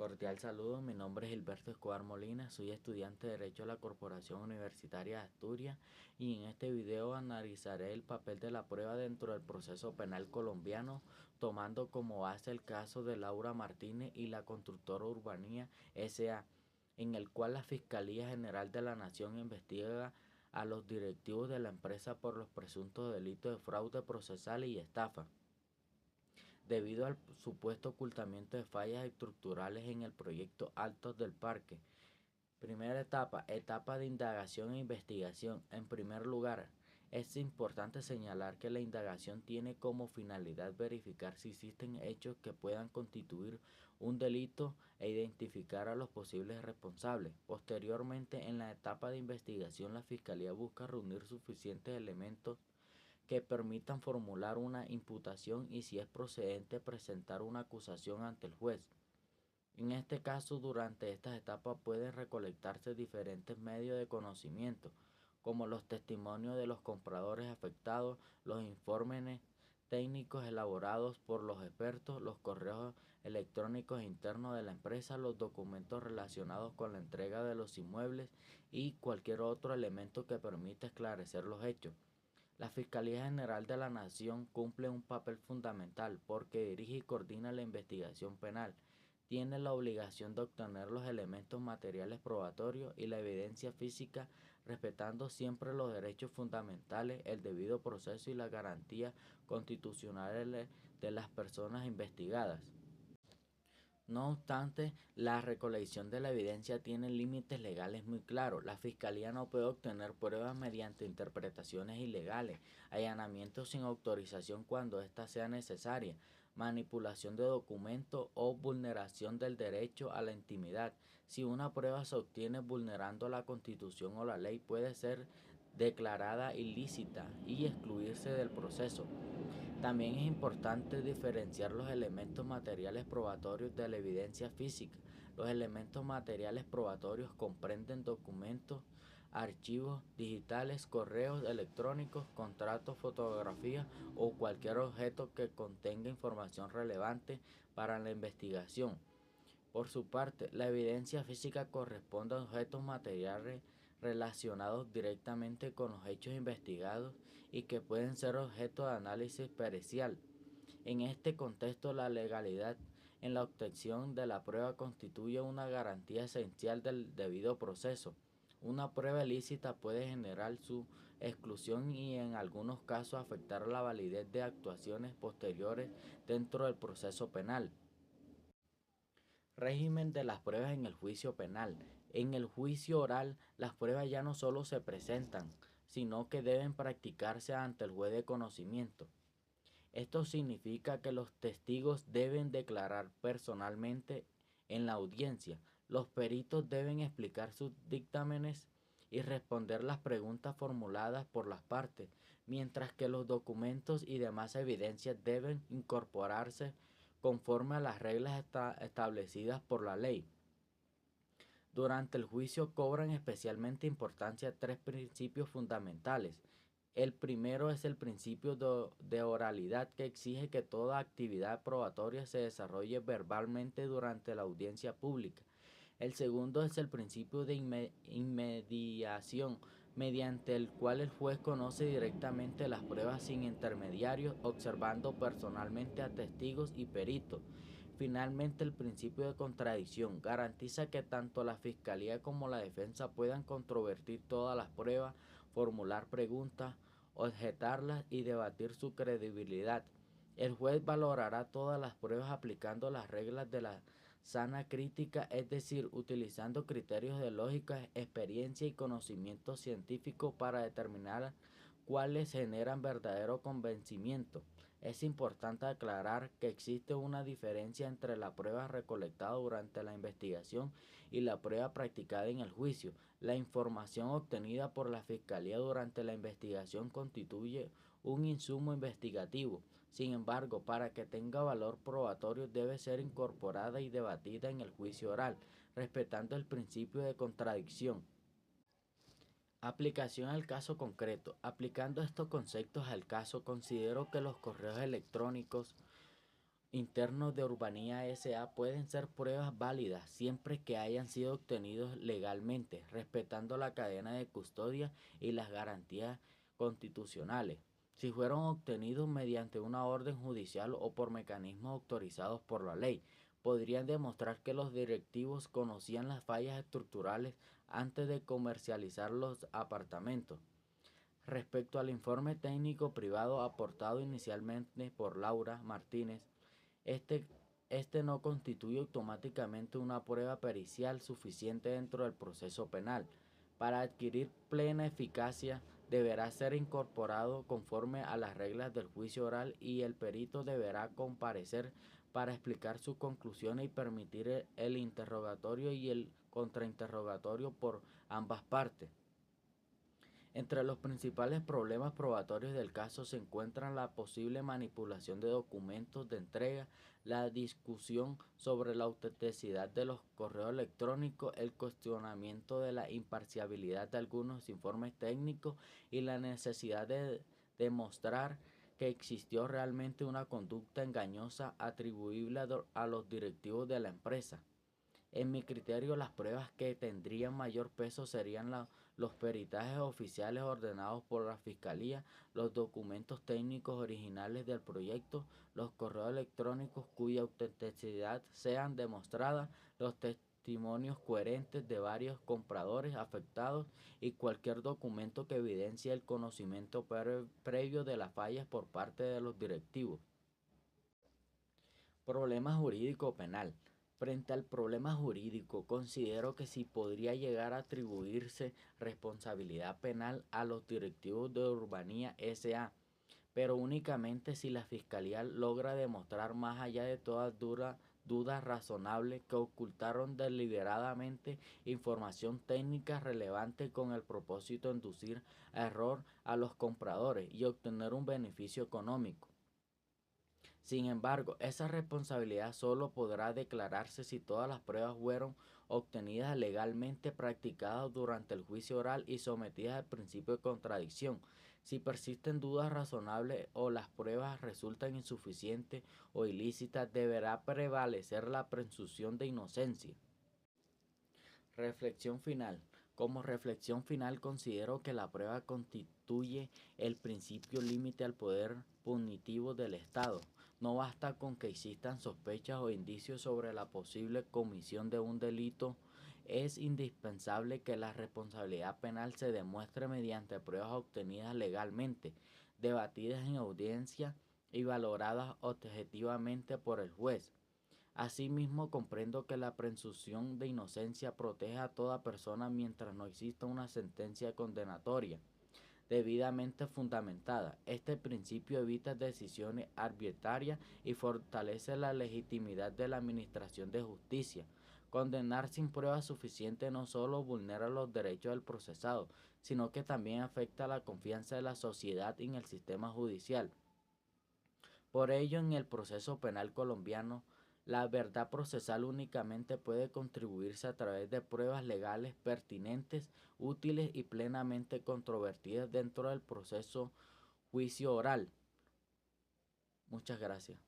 Cordial saludo, mi nombre es Gilberto Escobar Molina, soy estudiante de Derecho de la Corporación Universitaria de Asturias y en este video analizaré el papel de la prueba dentro del proceso penal colombiano, tomando como base el caso de Laura Martínez y la constructora Urbanía S.A., en el cual la Fiscalía General de la Nación investiga a los directivos de la empresa por los presuntos delitos de fraude procesal y estafa debido al supuesto ocultamiento de fallas estructurales en el proyecto Altos del Parque. Primera etapa, etapa de indagación e investigación. En primer lugar, es importante señalar que la indagación tiene como finalidad verificar si existen hechos que puedan constituir un delito e identificar a los posibles responsables. Posteriormente, en la etapa de investigación, la Fiscalía busca reunir suficientes elementos que permitan formular una imputación y, si es procedente, presentar una acusación ante el juez. En este caso, durante estas etapas pueden recolectarse diferentes medios de conocimiento, como los testimonios de los compradores afectados, los informes técnicos elaborados por los expertos, los correos electrónicos internos de la empresa, los documentos relacionados con la entrega de los inmuebles y cualquier otro elemento que permita esclarecer los hechos. La Fiscalía General de la Nación cumple un papel fundamental porque dirige y coordina la investigación penal. Tiene la obligación de obtener los elementos materiales probatorios y la evidencia física, respetando siempre los derechos fundamentales, el debido proceso y las garantías constitucionales de las personas investigadas. No obstante, la recolección de la evidencia tiene límites legales muy claros. La Fiscalía no puede obtener pruebas mediante interpretaciones ilegales, allanamientos sin autorización cuando ésta sea necesaria, manipulación de documentos o vulneración del derecho a la intimidad. Si una prueba se obtiene vulnerando la Constitución o la ley, puede ser declarada ilícita y excluirse del proceso. También es importante diferenciar los elementos materiales probatorios de la evidencia física. Los elementos materiales probatorios comprenden documentos, archivos digitales, correos electrónicos, contratos, fotografías o cualquier objeto que contenga información relevante para la investigación. Por su parte, la evidencia física corresponde a objetos materiales relacionados directamente con los hechos investigados y que pueden ser objeto de análisis pericial. En este contexto, la legalidad en la obtención de la prueba constituye una garantía esencial del debido proceso. Una prueba ilícita puede generar su exclusión y en algunos casos afectar la validez de actuaciones posteriores dentro del proceso penal. Régimen de las pruebas en el juicio penal. En el juicio oral, las pruebas ya no solo se presentan, sino que deben practicarse ante el juez de conocimiento. Esto significa que los testigos deben declarar personalmente en la audiencia. Los peritos deben explicar sus dictámenes y responder las preguntas formuladas por las partes, mientras que los documentos y demás evidencias deben incorporarse conforme a las reglas establecidas por la ley. Durante el juicio cobran especialmente importancia tres principios fundamentales. El primero es el principio de oralidad, que exige que toda actividad probatoria se desarrolle verbalmente durante la audiencia pública. El segundo es el principio de inmediación, mediante el cual el juez conoce directamente las pruebas sin intermediarios, observando personalmente a testigos y peritos. Finalmente, el principio de contradicción garantiza que tanto la Fiscalía como la defensa puedan controvertir todas las pruebas, formular preguntas, objetarlas y debatir su credibilidad. El juez valorará todas las pruebas aplicando las reglas de la sana crítica, es decir, utilizando criterios de lógica, experiencia y conocimiento científico para determinar cuáles generan verdadero convencimiento. Es importante aclarar que existe una diferencia entre la prueba recolectada durante la investigación y la prueba practicada en el juicio. La información obtenida por la Fiscalía durante la investigación constituye un insumo investigativo. Sin embargo, para que tenga valor probatorio debe ser incorporada y debatida en el juicio oral, respetando el principio de contradicción. Aplicación al caso concreto. Aplicando estos conceptos al caso, considero que los correos electrónicos internos de Urbanía S.A. pueden ser pruebas válidas siempre que hayan sido obtenidos legalmente, respetando la cadena de custodia y las garantías constitucionales. Si fueron obtenidos mediante una orden judicial o por mecanismos autorizados por la ley, podrían demostrar que los directivos conocían las fallas estructurales antes de comercializar los apartamentos. Respecto al informe técnico privado aportado inicialmente por Laura Martínez, este, este no constituye automáticamente una prueba pericial suficiente dentro del proceso penal. Para adquirir plena eficacia, deberá ser incorporado conforme a las reglas del juicio oral y el perito deberá comparecer para explicar sus conclusiones y permitir el interrogatorio y el contrainterrogatorio por ambas partes. Entre los principales problemas probatorios del caso se encuentran la posible manipulación de documentos de entrega, la discusión sobre la autenticidad de los correos electrónicos, el cuestionamiento de la imparcialidad de algunos informes técnicos y la necesidad de demostrar que existió realmente una conducta engañosa atribuible a los directivos de la empresa. En mi criterio, las pruebas que tendrían mayor peso serían los peritajes oficiales ordenados por la Fiscalía, los documentos técnicos originales del proyecto, los correos electrónicos cuya autenticidad sean demostrada, los testimonios coherentes de varios compradores afectados y cualquier documento que evidencie el conocimiento previo de las fallas por parte de los directivos. Problema jurídico penal. Frente al problema jurídico, considero que sí podría llegar a atribuirse responsabilidad penal a los directivos de Urbanía S.A., pero únicamente si la Fiscalía logra demostrar más allá de toda duda razonable que ocultaron deliberadamente información técnica relevante con el propósito de inducir a error a los compradores y obtener un beneficio económico. Sin embargo, esa responsabilidad solo podrá declararse si todas las pruebas fueron obtenidas legalmente, practicadas durante el juicio oral y sometidas al principio de contradicción. Si persisten dudas razonables o las pruebas resultan insuficientes o ilícitas, deberá prevalecer la presunción de inocencia. Reflexión final. Como reflexión final considero que la prueba constituye el principio límite al poder punitivo del Estado. No basta con que existan sospechas o indicios sobre la posible comisión de un delito. Es indispensable que la responsabilidad penal se demuestre mediante pruebas obtenidas legalmente, debatidas en audiencia y valoradas objetivamente por el juez. Asimismo, comprendo que la presunción de inocencia protege a toda persona mientras no exista una sentencia condenatoria debidamente fundamentada. Este principio evita decisiones arbitrarias y fortalece la legitimidad de la administración de justicia. Condenar sin pruebas suficientes no solo vulnera los derechos del procesado, sino que también afecta la confianza de la sociedad en el sistema judicial. Por ello, en el proceso penal colombiano, la verdad procesal únicamente puede contribuirse a través de pruebas legales pertinentes, útiles y plenamente controvertidas dentro del proceso juicio oral. Muchas gracias.